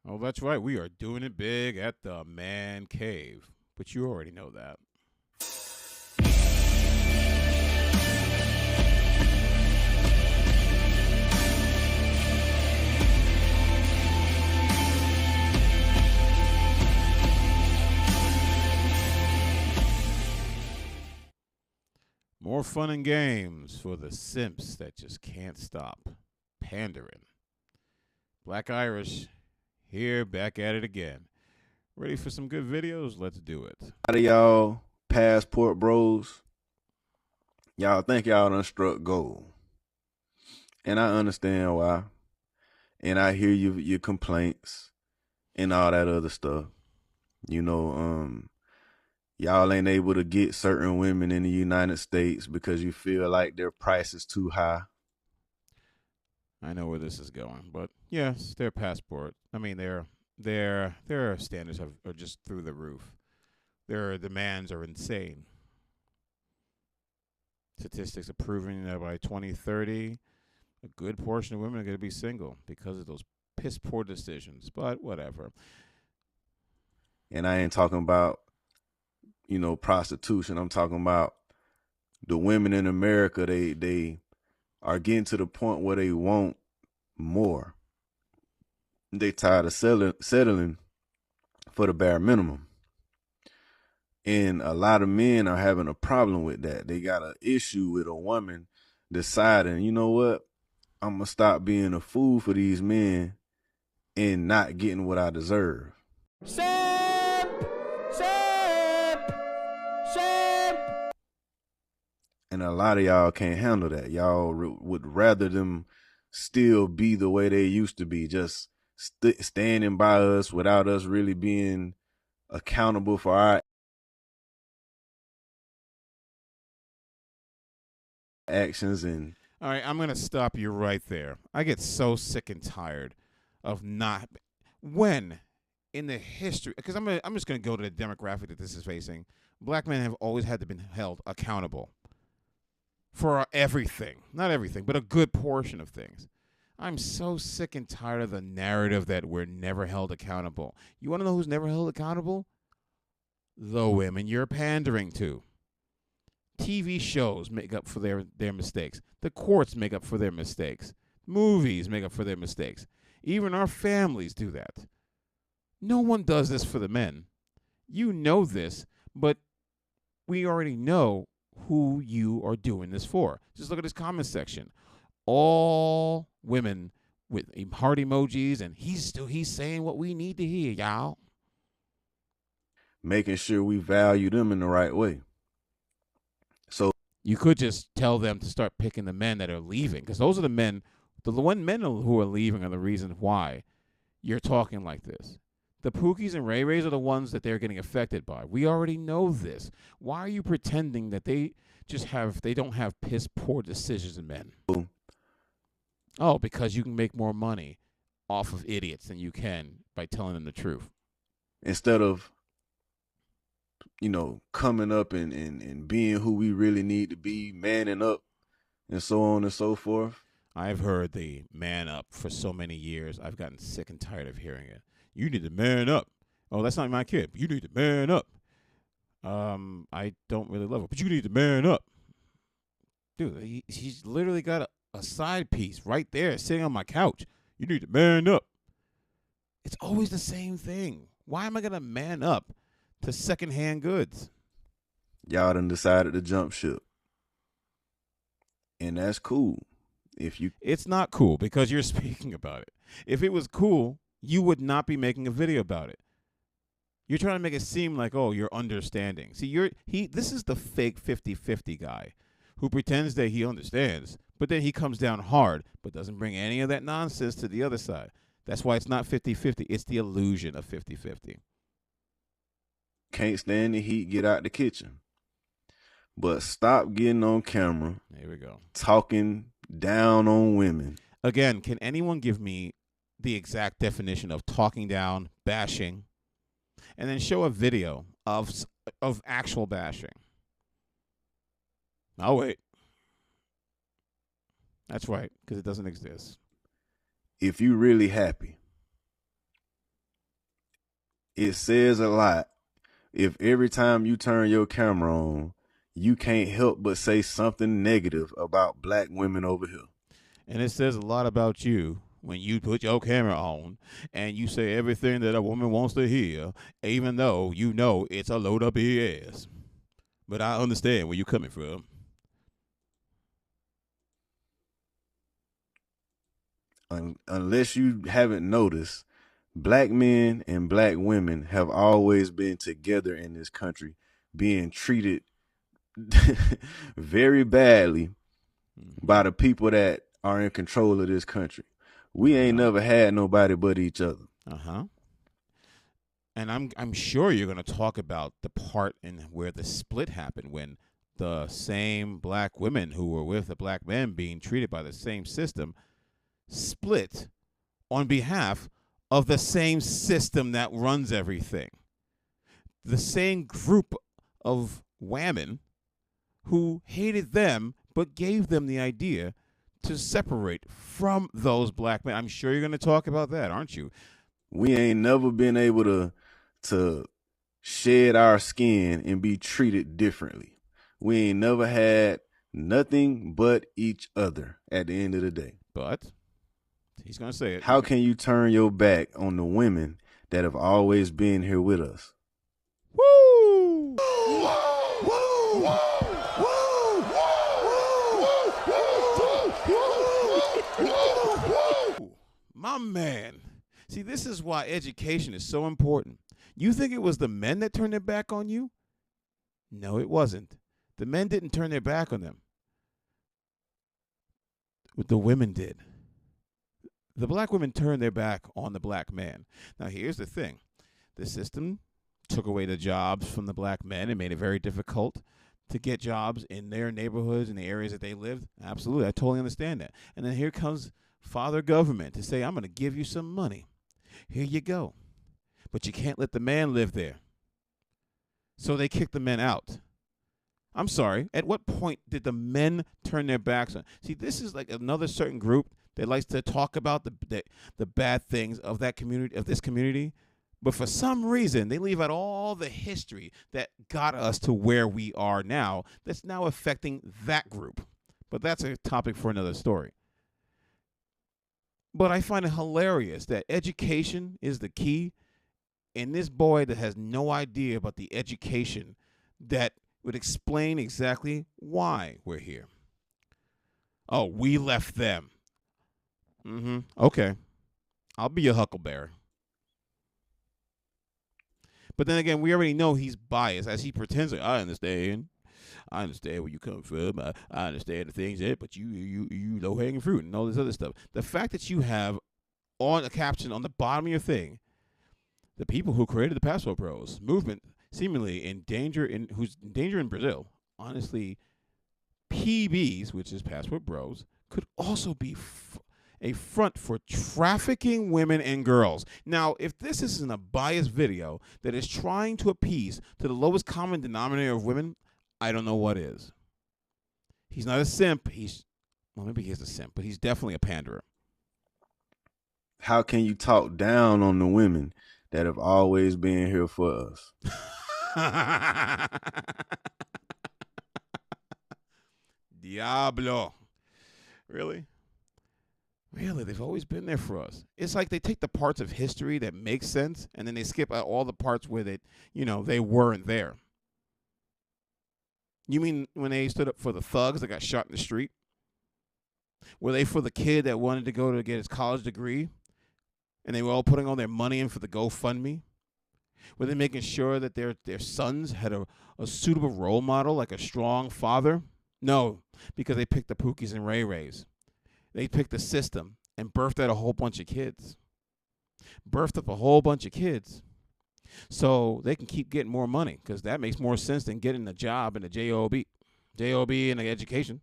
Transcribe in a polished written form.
Oh, that's right. We are doing it big at the Man Cave. But you already know that. More fun and games for the simps that just can't stop pandering. Black Irish here, back at it again. Ready for some good videos? Let's do it. A lot of y'all passport bros, y'all think y'all done struck gold. And I understand why. And I hear your complaints and all that other stuff. You know, y'all ain't able to get certain women in the United States because you feel like their price is too high. I know where this is going, but yes, their passport. I mean, their standards are just through the roof. Their demands are insane. Statistics are proving that by 2030, a good portion of women are going to be single because of those piss poor decisions. But whatever. And I ain't talking about, prostitution. I'm talking about the women in America. They are getting to the point where they want more. They tired of settling for the bare minimum. And a lot of men are having a problem with that. They got an issue with a woman deciding, you know what, I'm going to stop being a fool for these men and not getting what I deserve. Simp! Simp! Simp! And a lot of y'all can't handle that. Y'all would rather them still be the way they used to be, just standing by us without us really being accountable for our actions. And All right, I'm going to stop you right there. I get so sick and tired of not. When in the history, because I'm just going to go to the demographic that this is facing, black men have always had to be held accountable for everything. Not everything, but a good portion of things. I'm so sick and tired of the narrative that we're never held accountable. You want to know who's never held accountable? The women you're pandering to. TV shows make up for their mistakes. The courts make up for their mistakes. Movies make up for their mistakes. Even our families do that. No one does this for the men. You know this, but we already know who you are doing this for. Just look at this comment section. All women with heart emojis, and he's saying what we need to hear, y'all. making sure we value them in the right way. So You could just tell them to start picking the men that are leaving, because those are the men, the one men who are leaving are the reason why you're talking like this. The Pookies and Ray Rays are the ones that they're getting affected by. We already know this. Why are you pretending that they don't have piss poor decisions in men? Oh, because you can make more money off of idiots than you can by telling them the truth. instead of, coming up and being who we really need to be, manning up and so on and so forth. I've heard the man up for so many years. I've gotten sick and tired of hearing it. You need to man up. Oh, that's not my kid. You need to man up. I don't really love it, but you need to man up. Dude, he's literally got a side piece right there sitting on my couch. You need to man up. It's always the same thing. Why am I going to man up to secondhand goods? Y'all done decided to jump ship. And that's cool. It's not cool because you're speaking about it. If it was cool, you would not be making a video about it. You're trying to make it seem like, oh, you're understanding. See, this is the fake 50-50 guy who pretends that he understands, but then he comes down hard, but doesn't bring any of that nonsense to the other side. That's why it's not 50-50. It's the illusion of 50-50. Can't stand the heat, get out the kitchen. But stop getting on camera. Here we go. Talking down on women. Again, can anyone give me the exact definition of talking down, bashing, and then show a video of actual bashing? I'll wait. That's right, because it doesn't exist. If you really happy it says a lot if every time you turn your camera on, you can't help but say something negative about black women over here. And it says a lot about you when you put your camera on and you say everything that a woman wants to hear, even though you know it's a load up BS. But I understand where you're coming from. Unless you haven't noticed, black men and black women have always been together in this country, being treated very badly by the people that are in control of this country. We ain't never had nobody but each other. And I'm sure you're going to talk about the part in where the split happened when the same black women who were with the black men being treated by the same system split on behalf of the same system that runs everything. The same group of women who hated them but gave them the idea to separate from those black men. I'm sure you're going to talk about that, aren't you? We ain't never been able to shed our skin and be treated differently. We ain't never had nothing but each other at the end of the day. But he's going to say it. How can you turn your back on the women that have always been here with us? Woo! My man. See, this is why education is so important. You think it was the men that turned their back on you? No, it wasn't. The men didn't turn their back on them. The women did. The black women turned their back on the black man. Now, here's the thing. The system took away the jobs from the black men and made it very difficult to get jobs in their neighborhoods, in the areas that they lived. Absolutely. I totally understand that. And then here comes Father Government to say, I'm going to give you some money. Here you go. But you can't let the man live there. So they kicked the men out. I'm sorry. At what point did the men turn their backs on? See, this is like another certain group that likes to talk about the bad things of that community, of this community. But for some reason, they leave out all the history that got us to where we are now that's now affecting that group. But that's a topic for another story. But I find it hilarious that education is the key. And this boy that has no idea about the education that would explain exactly why we're here. Oh, we left them. Okay. I'll be your huckleberry. But then again, we already know he's biased as he pretends like, I understand where you come from. I understand the things that, but you low hanging fruit and all this other stuff. The fact that you have on a caption on the bottom of your thing, the people who created the Passport Bros movement seemingly who's in danger in Brazil. Honestly, PBs, which is Passport Bros, could also be a front for trafficking women and girls. Now, if this isn't a biased video that is trying to appease to the lowest common denominator of women, I don't know what is. He's not a simp. Well, maybe he's a simp, but he's definitely a panderer. How can you talk down on the women that have always been here for us? Diablo. Really? Really, they've always been there for us. It's like they take the parts of history that make sense, and then they skip out all the parts where they weren't there. You mean when they stood up for the thugs that got shot in the street? Were they for the kid that wanted to go to get his college degree, and they were all putting all their money in for the GoFundMe? Were they making sure that their sons had a suitable role model, like a strong father? No, because they picked the Pookies and Ray Rays. They picked the system and birthed out a whole bunch of kids. Birthed up a whole bunch of kids so they can keep getting more money, because that makes more sense than getting a job in the JOB and the education.